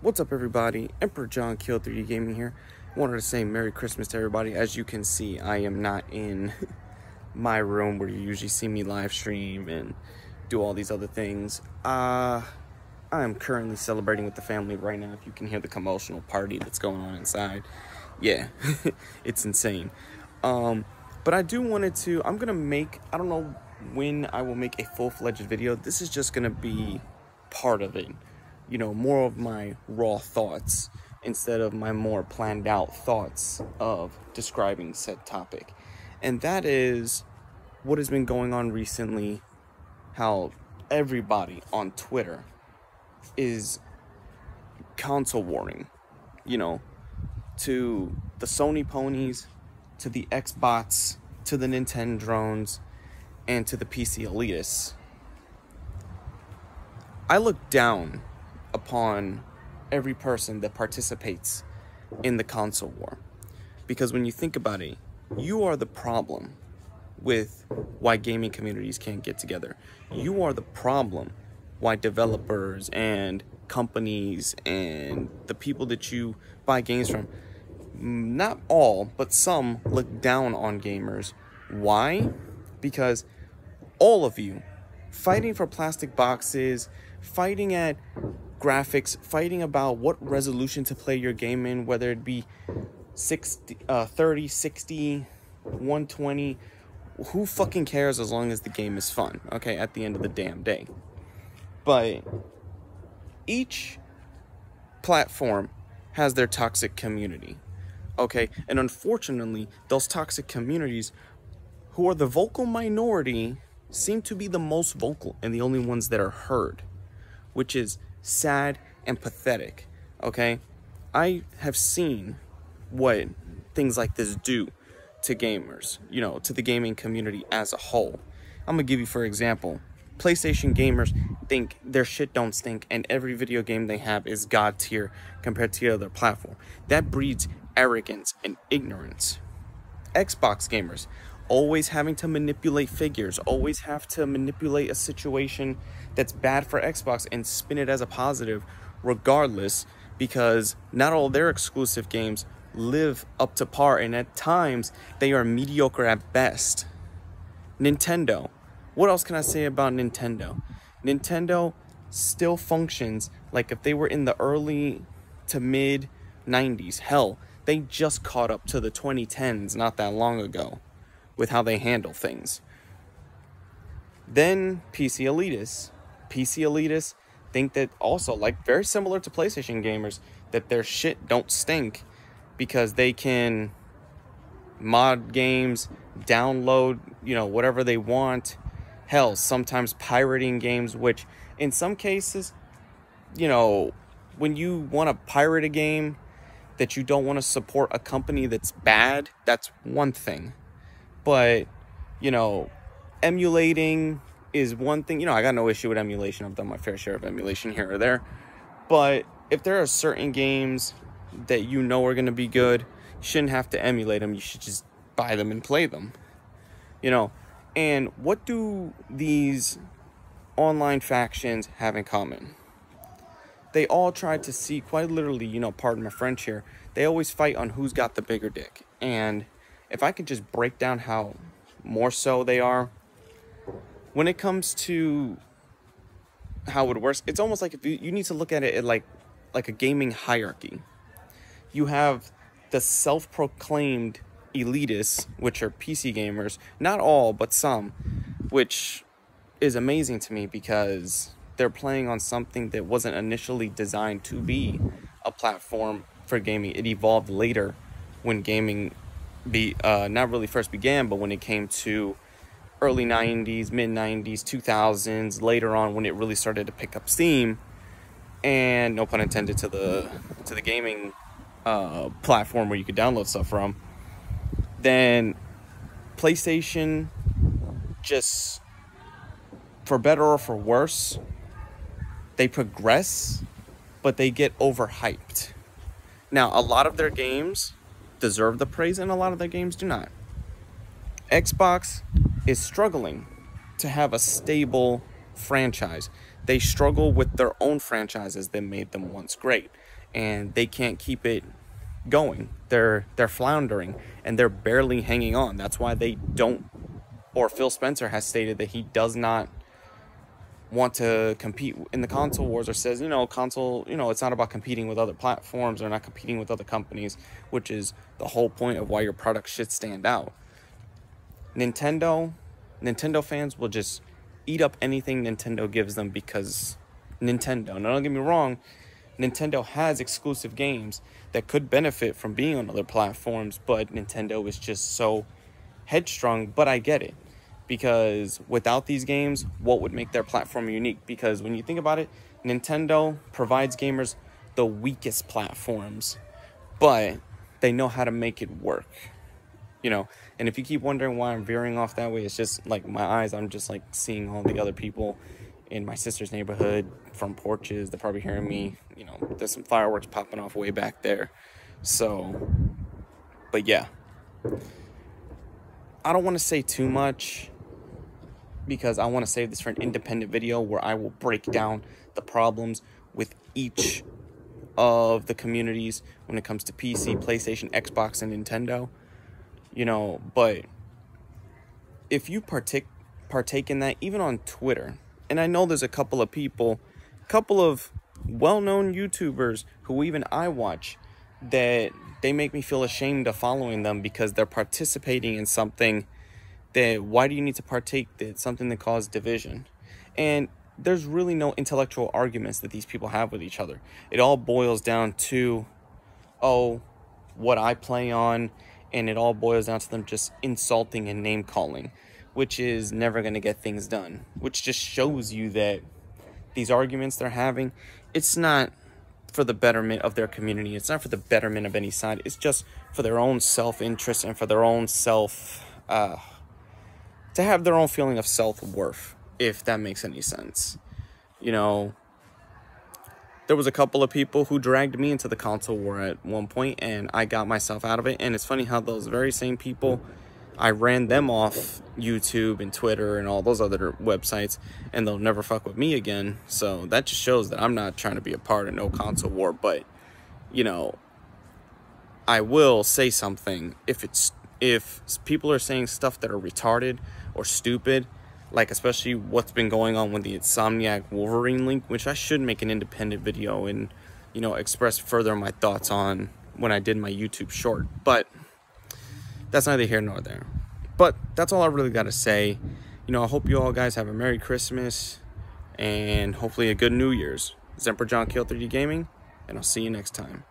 What's up, everybody? Emperor John Kill 3D Gaming here. Wanted to say Merry Christmas to everybody. As you can see, I am not in my room where you usually see me live stream and do all these other things. I am currently celebrating with the family right now. If you can hear the commotional party that's going on inside, yeah, it's insane. But I do wanted to. I'm gonna make. I don't know when I will make a full-fledged video. This is just gonna be part of it. You know, more of my raw thoughts instead of my more planned out thoughts of describing said topic. And that is what has been going on recently, how everybody on Twitter is console warning, you know, to the Sony ponies, to the Xbox, to the Nintendo drones, and to the PC elitists. I look down upon every person that participates in the console war, because when you think about it, you are the problem with why gaming communities can't get together. You are the problem why developers and companies and the people that you buy games from, not all but some, look down on gamers. Why? Because all of you fighting for plastic boxes, fighting at graphics, fighting about what resolution to play your game in, whether it be 30, 60, 120, who fucking cares as long as the game is fun, okay, at the end of the damn day. But each platform has their toxic community, okay, and unfortunately, those toxic communities, who are the vocal minority, seem to be the most vocal and the only ones that are heard, which is sad and pathetic, okay? I have seen what things like this do to gamers, you know, to the gaming community as a whole. I'm gonna give you, for example, PlayStation gamers think their shit don't stink and every video game they have is god tier compared to the other platform. That breeds arrogance and ignorance. Xbox gamers always having to manipulate figures, always have to manipulate a situation that's bad for Xbox and spin it as a positive regardless, because not all their exclusive games live up to par, and at times they are mediocre at best. Nintendo. What else can I say about Nintendo? Nintendo still functions like if they were in the early to mid 90s. Hell, they just caught up to the 2010s not that long ago with how they handle things. Then PC elitists. PC elitists think that also, like, very similar to PlayStation gamers, that their shit don't stink because they can mod games, download, you know, whatever they want. Hell, sometimes pirating games, which in some cases, you know, when you want to pirate a game that you don't want to support a company that's bad, that's one thing. But, you know, emulating is one thing. You know, I got no issue with emulation. I've done my fair share of emulation here or there. But if there are certain games that you know are going to be good, you shouldn't have to emulate them. You should just buy them and play them. You know, and what do these online factions have in common? They all try to see, quite literally, you know, pardon my French here, they always fight on who's got the bigger dick. And if I could just break down how more so they are, when it comes to how it works, it's almost like if you need to look at it like a gaming hierarchy. You have the self-proclaimed elitists, which are PC gamers, not all, but some, which is amazing to me because they're playing on something that wasn't initially designed to be a platform for gaming. It evolved later when gaming not really first began, but when it came to early 90s, mid 90s, 2000s, later on when it really started to pick up steam, and no pun intended to the gaming platform where you could download stuff from, then PlayStation, just for better or for worse, they progress, but they get overhyped. Now, a lot of their games deserve the praise and a lot of their games do not. Xbox is struggling to have a stable franchise. they struggle with their own franchises that made them once great, and they can't keep it going. They're floundering, and they're barely hanging on. That's why they don't, or Phil Spencer has stated that he does not want to compete in the console wars, or says, console, it's not about competing with other platforms or not competing with other companies, which is the whole point of why your product should stand out. Nintendo fans will just eat up anything Nintendo gives them because Nintendo. Now, don't get me wrong, Nintendo has exclusive games that could benefit from being on other platforms, but Nintendo is just so headstrong. But I get it, because without these games, what would make their platform unique? Because when you think about it, Nintendo provides gamers the weakest platforms, but they know how to make it work. And if you keep wondering why I'm veering off that way, it's just like my eyes, I'm just like seeing all the other people in my sister's neighborhood from porches. They're probably hearing me, there's some fireworks popping off way back there. So, but yeah, I don't want to say too much, because I want to save this for an independent video where I will break down the problems with each of the communities when it comes to PC, PlayStation, Xbox, and Nintendo. But if you partake in that, even on Twitter, and I know there's a couple of well-known YouTubers who even I watch, that they make me feel ashamed of following them because they're participating in something that, why do you need to partake in something that caused division? And there's really no intellectual arguments that these people have with each other. It all boils down to, what I play on, and it all boils down to them just insulting and name calling, which is never going to get things done, which just shows you that these arguments they're having, it's not for the betterment of their community. It's not for the betterment of any side. It's just for their own self-interest and for their own to have their own feeling of self-worth, if that makes any sense. There was a couple of people who dragged me into the console war at one point, and I got myself out of it. And it's funny how those very same people, I ran them off YouTube and Twitter and all those other websites, and they'll never fuck with me again. So that just shows that I'm not trying to be a part of no console war. But, I will say something if people are saying stuff that are retarded or stupid, like especially what's been going on with the Insomniac Wolverine link, which I should make an independent video and, express further my thoughts on when I did my YouTube short. But that's neither here nor there. But that's all I really got to say. I hope you all guys have a Merry Christmas and hopefully a good New Year's. This is Emperor John Kill 3D Gaming, and I'll see you next time.